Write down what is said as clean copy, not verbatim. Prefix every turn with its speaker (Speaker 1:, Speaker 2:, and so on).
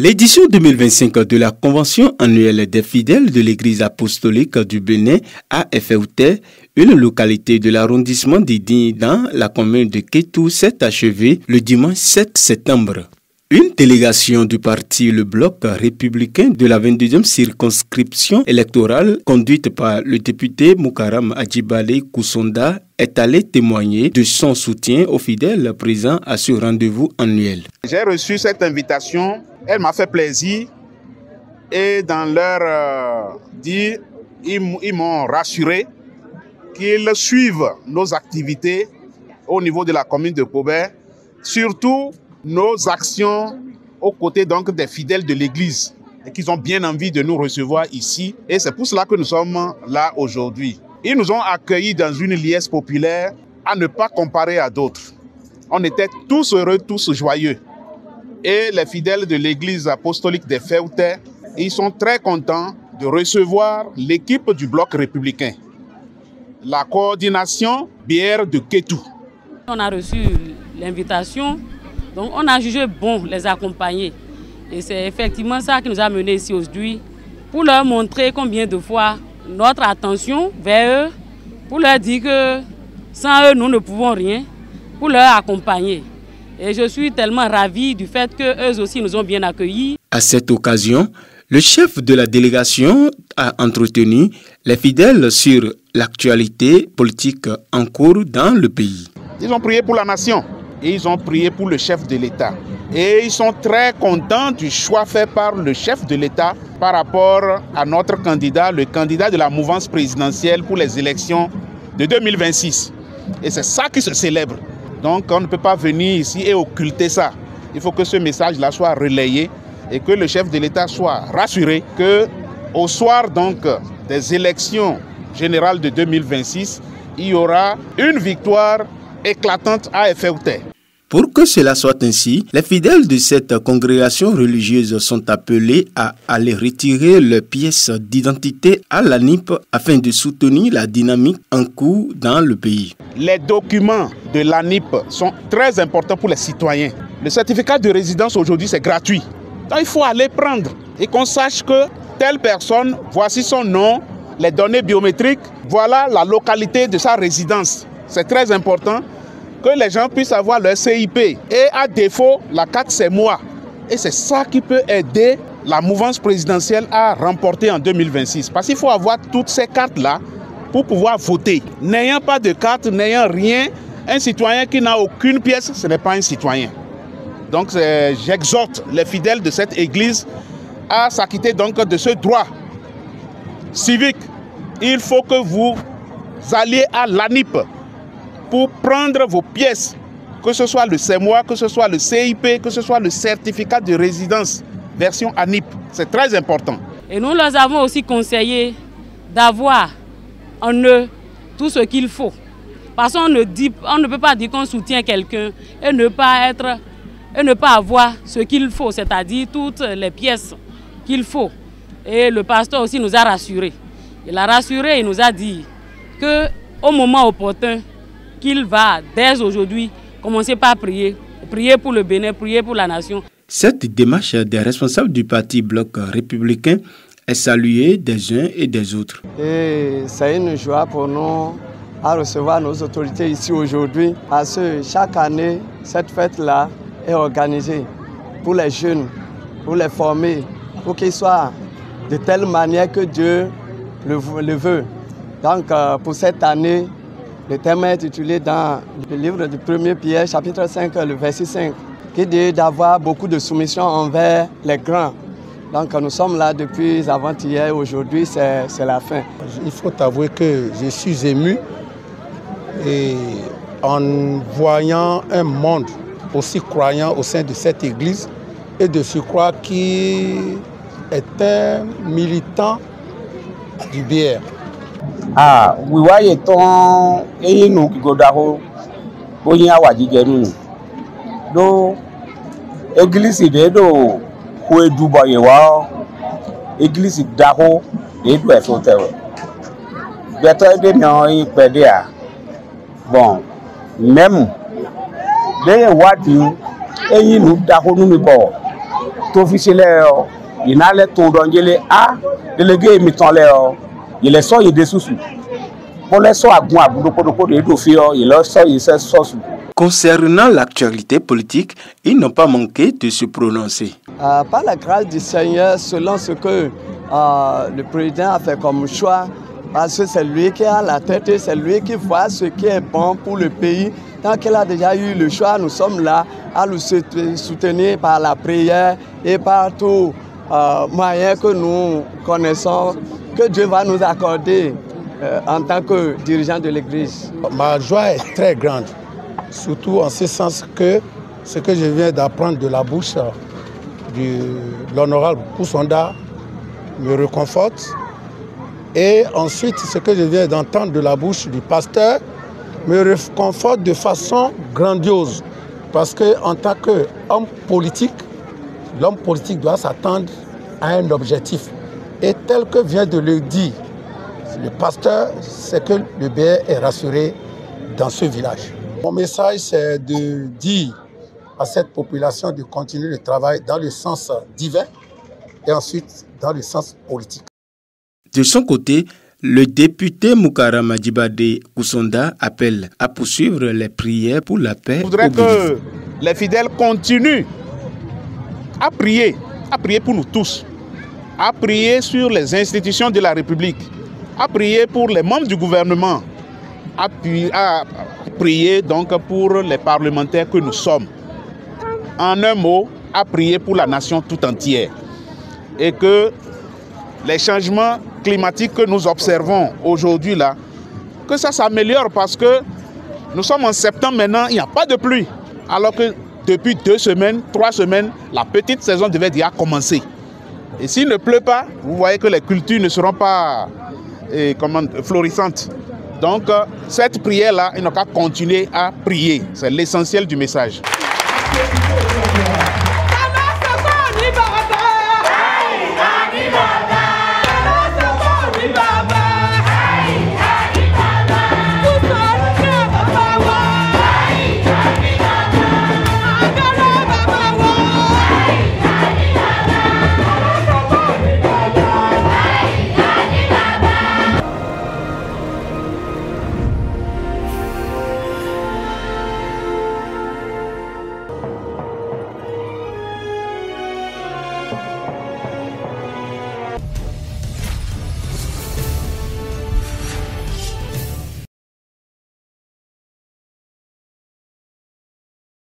Speaker 1: L'édition 2025 de la Convention annuelle des fidèles de l'Église apostolique du Bénin à Efeouté, une localité de l'arrondissement d'Idi dans la commune de Kétou, s'est achevée le dimanche 7 septembre. Une délégation du parti Le Bloc républicain de la 22e circonscription électorale, conduite par le député Moukaram Adjibale Koussonda, est allée témoigner de son soutien aux fidèles présents à ce rendez-vous annuel.
Speaker 2: J'ai reçu cette invitation, elle m'a fait plaisir et dans leur dire, ils m'ont rassuré qu'ils suivent nos activités au niveau de la commune de Kobé, surtout nos actions aux côtés donc des fidèles de l'Église et qu'ils ont bien envie de nous recevoir ici. Et c'est pour cela que nous sommes là aujourd'hui. Ils nous ont accueillis dans une liesse populaire à ne pas comparer à d'autres. On était tous heureux, tous joyeux. Et les fidèles de l'Église apostolique des Efeouté, ils sont très contents de recevoir l'équipe du Bloc républicain. La coordination bière de Kétou.
Speaker 3: On a reçu l'invitation. Donc on a jugé bon les accompagner. Et c'est effectivement ça qui nous a menés ici aujourd'hui, pour leur montrer combien de fois notre attention vers eux, pour leur dire que sans eux nous ne pouvons rien, pour leur accompagner. Et je suis tellement ravi du fait qu'eux aussi nous ont bien accueillis.
Speaker 1: À cette occasion, le chef de la délégation a entretenu les fidèles sur l'actualité politique en cours dans le pays.
Speaker 2: Ils ont prié pour la nation. Et ils ont prié pour le chef de l'État. Et ils sont très contents du choix fait par le chef de l'État par rapport à notre candidat, le candidat de la mouvance présidentielle pour les élections de 2026. Et c'est ça qui se célèbre. Donc on ne peut pas venir ici et occulter ça. Il faut que ce message-là soit relayé et que le chef de l'État soit rassuré qu'au soir donc des élections générales de 2026, il y aura une victoire éclatante à Efeouté.
Speaker 1: Pour que cela soit ainsi, les fidèles de cette congrégation religieuse sont appelés à aller retirer leurs pièces d'identité à l'ANIP afin de soutenir la dynamique en cours dans le pays.
Speaker 2: Les documents de l'ANIP sont très importants pour les citoyens. Le certificat de résidence aujourd'hui c'est gratuit. Donc il faut aller prendre et qu'on sache que telle personne, voici son nom, les données biométriques, voilà la localité de sa résidence. C'est très important que les gens puissent avoir leur CIP. Et à défaut, la carte, c'est moi. Et c'est ça qui peut aider la mouvance présidentielle à remporter en 2026. Parce qu'il faut avoir toutes ces cartes-là pour pouvoir voter. N'ayant pas de carte, n'ayant rien, un citoyen qui n'a aucune pièce, ce n'est pas un citoyen. Donc j'exhorte les fidèles de cette église à s'acquitter donc de ce droit civique. Il faut que vous alliez à l'ANIP pour prendre vos pièces, que ce soit le CEMOA, que ce soit le CIP, que ce soit le certificat de résidence, version ANIP. C'est très important.
Speaker 3: Et nous leur avons aussi conseillé d'avoir en eux tout ce qu'il faut. Parce qu'on ne peut pas dire qu'on soutient quelqu'un et ne pas avoir ce qu'il faut, c'est-à-dire toutes les pièces qu'il faut. Et le pasteur aussi nous a rassurés. Il a rassuré, il nous a dit qu'au moment opportun, qu'il va dès aujourd'hui commencer par prier pour le Bénin, prier pour la nation.
Speaker 1: Cette démarche des responsables du parti Bloc républicain est saluée des uns et des autres.
Speaker 4: Et c'est une joie pour nous à recevoir nos autorités ici aujourd'hui parce que chaque année, cette fête-là est organisée pour les jeunes, pour les former, pour qu'ils soient de telle manière que Dieu le veut. Donc pour cette année, le thème est intitulé dans le livre du 1er Pierre, chapitre 5, le verset 5, qui dit d'avoir beaucoup de soumission envers les grands. Donc nous sommes là depuis avant-hier et aujourd'hui c'est la fin.
Speaker 5: Il faut avouer que je suis ému et en voyant un monde aussi croyant au sein de cette église et de surcroît qui est un militant du BR.
Speaker 6: Ah, wiwaye ton eyinu kigodaho boyin awajije nunu do église de do ko edubo yewa église daho de do Efeouté beto de mi on pede a bon même de wadi eyinu daho nunu bo officiel il n'a les ton d'angélé a délégué miton il est sorti des sous pour les sorts à bon
Speaker 1: Concernant l'actualité politique, ils n'ont pas manqué de se prononcer.
Speaker 4: Par la grâce du Seigneur, selon ce que le président a fait comme choix, parce que c'est lui qui a la tête et c'est lui qui voit ce qui est bon pour le pays. Tant qu'il a déjà eu le choix, nous sommes là à le soutenir par la prière et par tout moyen que nous connaissons, que Dieu va nous accorder en tant que dirigeant de l'Église.
Speaker 5: Ma joie est très grande, surtout en ce sens que ce que je viens d'apprendre de la bouche de l'honorable Kusonda me réconforte. Et ensuite, ce que je viens d'entendre de la bouche du pasteur me réconforte de façon grandiose. Parce qu'en tant qu'homme politique, l'homme politique doit s'attendre à un objectif. Et tel que vient de le dire le pasteur, c'est que le BR est rassuré dans ce village. Mon message, c'est de dire à cette population de continuer le travail dans le sens divin et ensuite dans le sens politique.
Speaker 1: De son côté, le député Moukara Madjibade Kusonda appelle à poursuivre les prières pour la paix.
Speaker 2: Je voudrais que les fidèles continuent à prier pour nous tous, à prier sur les institutions de la République, à prier pour les membres du gouvernement, à prier donc pour les parlementaires que nous sommes. En un mot, à prier pour la nation tout entière. Et que les changements climatiques que nous observons aujourd'hui là, que ça s'améliore parce que nous sommes en septembre maintenant, il n'y a pas de pluie. Alors que depuis 2 semaines, 3 semaines, la petite saison devait déjà commencer. Et s'il ne pleut pas, vous voyez que les cultures ne seront pas florissantes. Donc cette prière-là, il n'a qu'à continuer à prier. C'est l'essentiel du message.